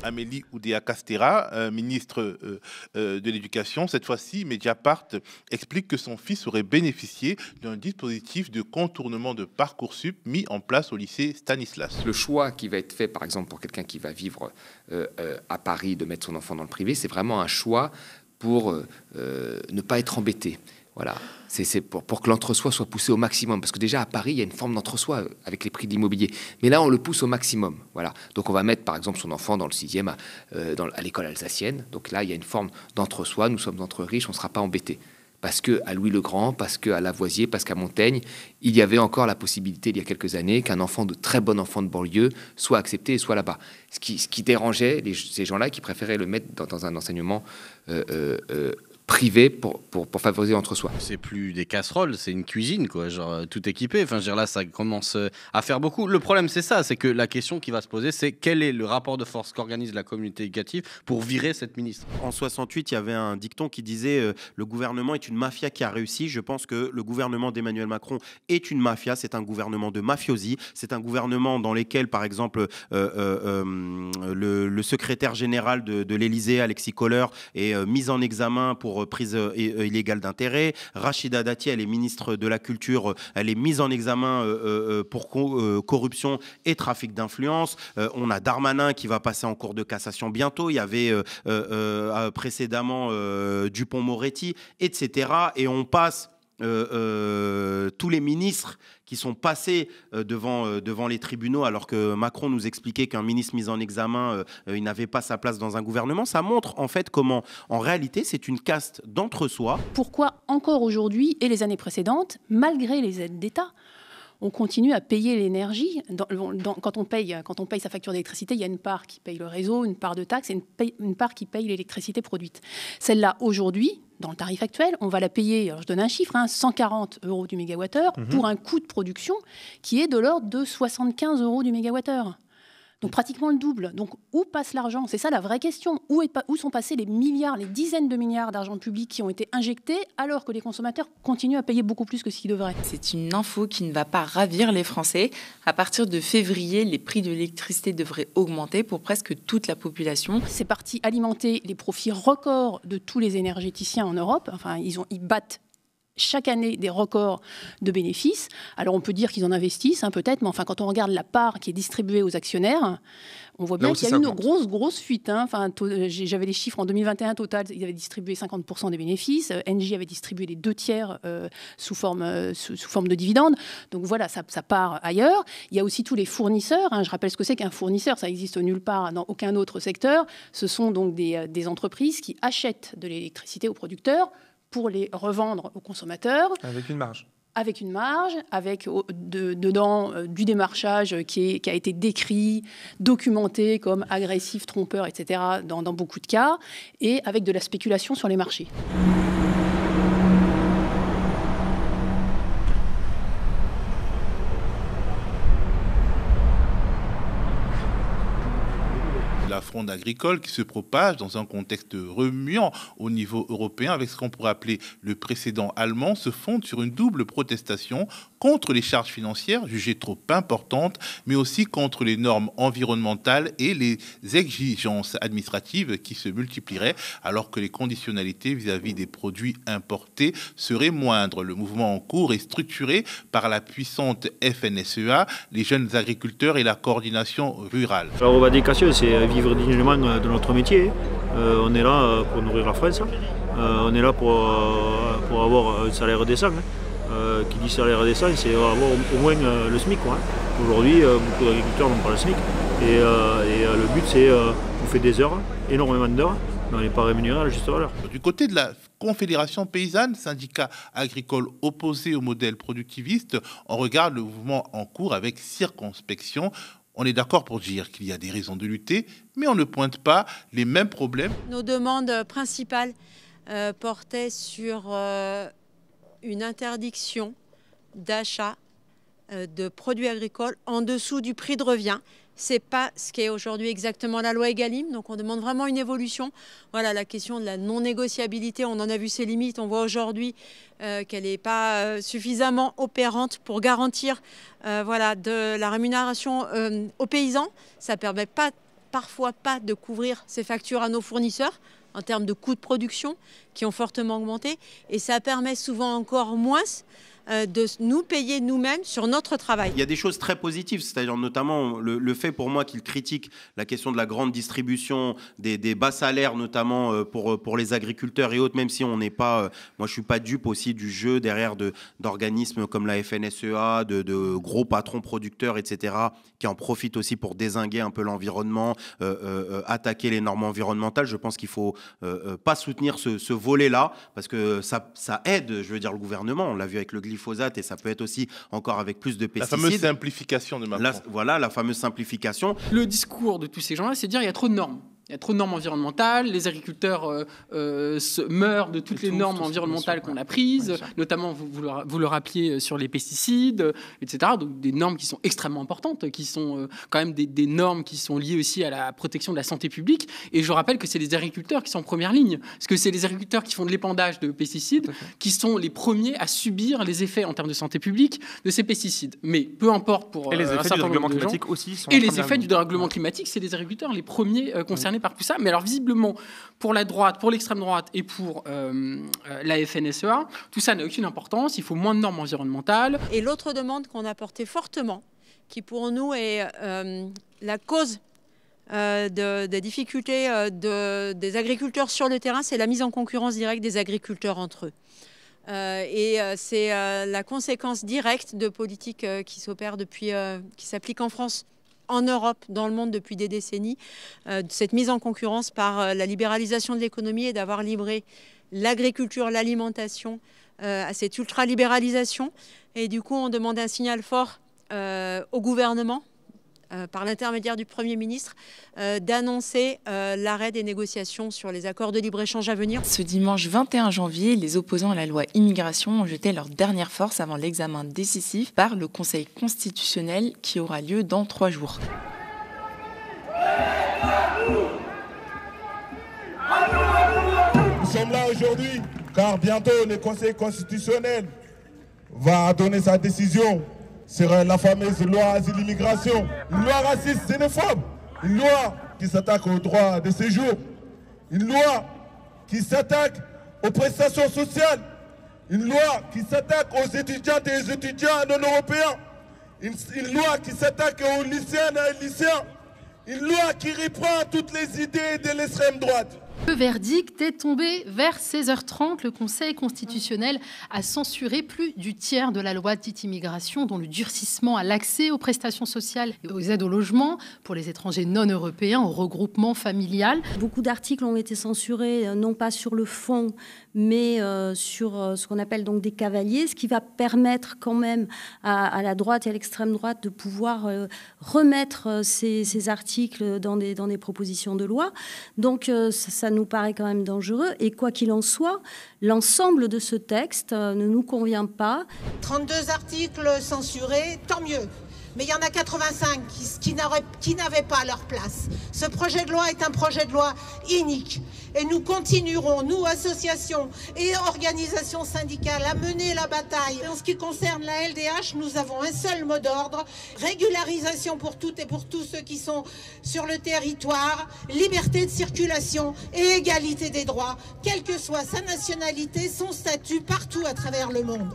Amélie Oudéa-Castéra, ministre de l'Éducation. Cette fois-ci, Mediapart explique que son fils aurait bénéficié d'un dispositif de contournement de Parcoursup mis en place au lycée Stanislas. Le choix qui va être fait, par exemple, pour quelqu'un qui va vivre à Paris, de mettre son enfant dans le privé, c'est vraiment un choix pour ne pas être embêté. Voilà, c'est pour que l'entre-soi soit poussé au maximum. Parce que déjà, à Paris, il y a une forme d'entre-soi avec les prix de l'immobilier. Mais là, on le pousse au maximum. Voilà. Donc, on va mettre, par exemple, son enfant dans le 6e à l'école alsacienne. Donc là, il y a une forme d'entre-soi. Nous sommes entre riches, on ne sera pas embêtés. Parce qu'à Louis-le-Grand, parce qu'à Lavoisier, parce qu'à Montaigne, il y avait encore la possibilité, il y a quelques années, qu'un enfant de très bon enfant de banlieue soit accepté et soit là-bas. Ce qui dérangeait ces gens-là qui préféraient le mettre dans un enseignement privé pour favoriser l'entre-soi. C'est plus des casseroles, c'est une cuisine, quoi, genre tout équipé. Enfin, je veux dire, là, ça commence à faire beaucoup. Le problème, c'est ça, c'est que la question qui va se poser, c'est quel est le rapport de force qu'organise la communauté éducative pour virer cette ministre. En 68, il y avait un dicton qui disait le gouvernement est une mafia qui a réussi. Je pense que le gouvernement d'Emmanuel Macron est une mafia. C'est un gouvernement de mafiosi. C'est un gouvernement dans lequel, par exemple, le secrétaire général de l'Élysée, Alexis Kohler, est mis en examen pour prise illégale d'intérêt. Rachida Dati, elle est ministre de la Culture, elle est mise en examen pour corruption et trafic d'influence. On a Darmanin qui va passer en cour de cassation bientôt. Il y avait précédemment Dupond-Moretti, etc. Et on passe tous les ministres qui sont passés devant les tribunaux alors que Macron nous expliquait qu'un ministre mis en examen, il n'avait pas sa place dans un gouvernement. Ça montre en fait comment, en réalité, c'est une caste d'entre-soi. Pourquoi encore aujourd'hui et les années précédentes, malgré les aides d'État, on continue à payer l'énergie. Quand on paye sa facture d'électricité, il y a une part qui paye le réseau, une part de taxes et une part qui paye l'électricité produite. Celle-là, aujourd'hui, dans le tarif actuel, on va la payer, alors je donne un chiffre, 140 € du mégawattheure pour un coût de production qui est de l'ordre de 75 € du mégawattheure. Donc pratiquement le double. Donc où passe l'argent? C'est ça la vraie question. Où sont passés les milliards, les dizaines de milliards d'argent public qui ont été injectés alors que les consommateurs continuent à payer beaucoup plus que ce qu'ils devraient? C'est une info qui ne va pas ravir les Français. À partir de février, les prix de l'électricité devraient augmenter pour presque toute la population. C'est parti alimenter les profits records de tous les énergéticiens en Europe. Enfin, ils battent chaque année des records de bénéfices. Alors on peut dire qu'ils en investissent, peut-être, mais enfin quand on regarde la part qui est distribuée aux actionnaires, on voit bien qu'il y a eu une grosse fuite. Enfin, j'avais les chiffres en 2021 total, ils avaient distribué 50% des bénéfices, Engie avait distribué les 2/3 sous forme de dividendes. Donc voilà, ça part ailleurs. Il y a aussi tous les fournisseurs. Je rappelle ce que c'est qu'un fournisseur, ça n'existe nulle part dans aucun autre secteur. Ce sont donc des entreprises qui achètent de l'électricité aux producteurs pour les revendre aux consommateurs. Avec une marge. Avec une marge, avec dedans du démarchage qui a été décrit, documenté comme agressif, trompeur, etc. dans beaucoup de cas, et avec de la spéculation sur les marchés. La fronde agricole qui se propage dans un contexte remuant au niveau européen avec ce qu'on pourrait appeler le précédent allemand se fonde sur une double protestation contre les charges financières jugées trop importantes, mais aussi contre les normes environnementales et les exigences administratives qui se multiplieraient alors que les conditionnalités vis-à-vis des produits importés seraient moindres. Le mouvement en cours est structuré par la puissante FNSEA, les jeunes agriculteurs et la coordination rurale. La revendication, c'est vivre dignement de notre métier. On est là pour nourrir la France. On est là pour avoir un salaire décent. Qui dit salaire décent, c'est avoir au moins le SMIC. Aujourd'hui, beaucoup d'agriculteurs n'ont pas le SMIC. Et le but, c'est on fait des heures, énormément d'heures, mais on n'est pas rémunéré à la juste valeur. Du côté de la Confédération paysanne, syndicat agricole opposé au modèle productiviste, on regarde le mouvement en cours avec circonspection. On est d'accord pour dire qu'il y a des raisons de lutter, mais on ne pointe pas les mêmes problèmes. Nos demandes principales portaient sur une interdiction d'achat de produits agricoles en dessous du prix de revient, c'est pas ce qu'est aujourd'hui exactement la loi Egalim. Donc on demande vraiment une évolution. Voilà, la question de la non-négociabilité, on en a vu ses limites. On voit aujourd'hui qu'elle n'est pas suffisamment opérante pour garantir voilà, de la rémunération aux paysans. Ça ne permet parfois pas de couvrir ces factures à nos fournisseurs en termes de coûts de production qui ont fortement augmenté. Et ça permet souvent encore moins de nous payer nous-mêmes sur notre travail. Il y a des choses très positives, c'est-à-dire notamment le fait pour moi qu'il critique la question de la grande distribution, des bas salaires notamment pour les agriculteurs et autres, même si on n'est pas, moi je suis pas dupe aussi du jeu derrière d'organismes comme la FNSEA, de gros patrons producteurs, etc., qui en profitent aussi pour dézinguer un peu l'environnement, attaquer les normes environnementales. Je pense qu'il faut pas soutenir ce volet-là, parce que ça aide, je veux dire, le gouvernement. On l'a vu avec le glyphosate et ça peut être aussi encore avec plus de pesticides. La fameuse simplification de Macron. Voilà, la fameuse simplification. Le discours de tous ces gens-là, c'est de dire qu'il y a trop de normes. Il y a trop de normes environnementales, les agriculteurs meurent de toutes les normes environnementales qu'on a prises, notamment, vous le rappeliez, sur les pesticides, etc. Donc des normes qui sont extrêmement importantes, qui sont quand même des normes qui sont liées aussi à la protection de la santé publique. Et je rappelle que c'est les agriculteurs qui sont en première ligne, parce que c'est les agriculteurs qui font de l'épandage de pesticides qui sont les premiers à subir les effets en termes de santé publique de ces pesticides. Mais peu importe pour et les effets du dérèglement climatique aussi sont. Et les effets du dérèglement climatique, c'est les agriculteurs les premiers concernés par tout ça. Mais alors visiblement, pour la droite, pour l'extrême droite et pour la FNSEA, tout ça n'a aucune importance. Il faut moins de normes environnementales. Et l'autre demande qu'on a portée fortement, qui pour nous est la cause des difficultés des agriculteurs sur le terrain, c'est la mise en concurrence directe des agriculteurs entre eux. C'est la conséquence directe de politiques qui s'opèrent depuis, qui s'appliquent en France, en Europe, dans le monde depuis des décennies, cette mise en concurrence par la libéralisation de l'économie et d'avoir livré l'agriculture, l'alimentation à cette ultra-libéralisation. Et du coup, on demande un signal fort au gouvernement, par l'intermédiaire du Premier ministre, d'annoncer l'arrêt des négociations sur les accords de libre-échange à venir. Ce dimanche 21 janvier, les opposants à la loi immigration ont jeté leur dernière force avant l'examen décisif par le Conseil constitutionnel qui aura lieu dans 3 jours. Nous sommes là aujourd'hui car bientôt le Conseil constitutionnel va donner sa décision sur la fameuse loi asile-immigration, une loi raciste xénophobe, une loi qui s'attaque aux droits de séjour, une loi qui s'attaque aux prestations sociales, une loi qui s'attaque aux étudiantes et aux étudiants non européens, une loi qui s'attaque aux lycéennes et aux lycéens, une loi qui reprend toutes les idées de l'extrême droite. Le verdict est tombé vers 16h30. Le Conseil constitutionnel a censuré plus du tiers de la loi dite immigration, dont le durcissement à l'accès aux prestations sociales et aux aides au logement pour les étrangers non européens, au regroupement familial. Beaucoup d'articles ont été censurés, non pas sur le fond, mais sur ce qu'on appelle donc des cavaliers, ce qui va permettre quand même à la droite et à l'extrême droite de pouvoir remettre ces articles dans des propositions de loi. Donc ça nous paraît quand même dangereux. Et quoi qu'il en soit, l'ensemble de ce texte ne nous convient pas. 32 articles censurés, tant mieux. Mais il y en a 85 qui n'avaient pas leur place. Ce projet de loi est un projet de loi inique. Et nous continuerons, nous, associations et organisations syndicales, à mener la bataille. En ce qui concerne la LDH, nous avons un seul mot d'ordre, régularisation pour toutes et pour tous ceux qui sont sur le territoire, liberté de circulation et égalité des droits, quelle que soit sa nationalité, son statut, partout à travers le monde.